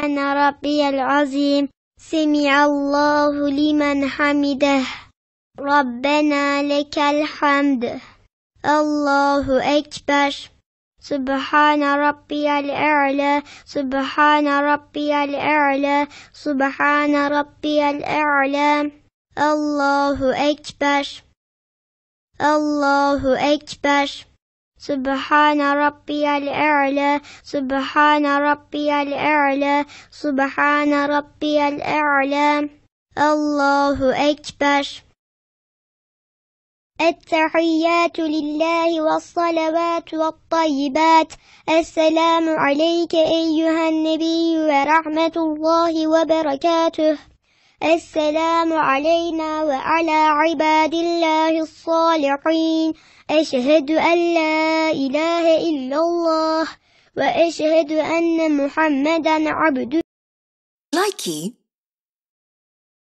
سبحان ربي العظيم سمع الله لمن حمده ربنا لك الحمد الله أكبر سبحان ربي الأعلى سبحان ربي الأعلى سبحان ربي الأعلى الله أكبر الله أكبر سبحان ربي الأعلى سبحان ربي الأعلى سبحان ربي الأعلى الله أكبر التحيات لله والصلوات والطيبات السلام عليك أيها النبي ورحمة الله وبركاته السلام علينا وعلى عباد الله الصالحين أشهد أن لا إله إلا الله وأشهد أن محمدا عبده. Likey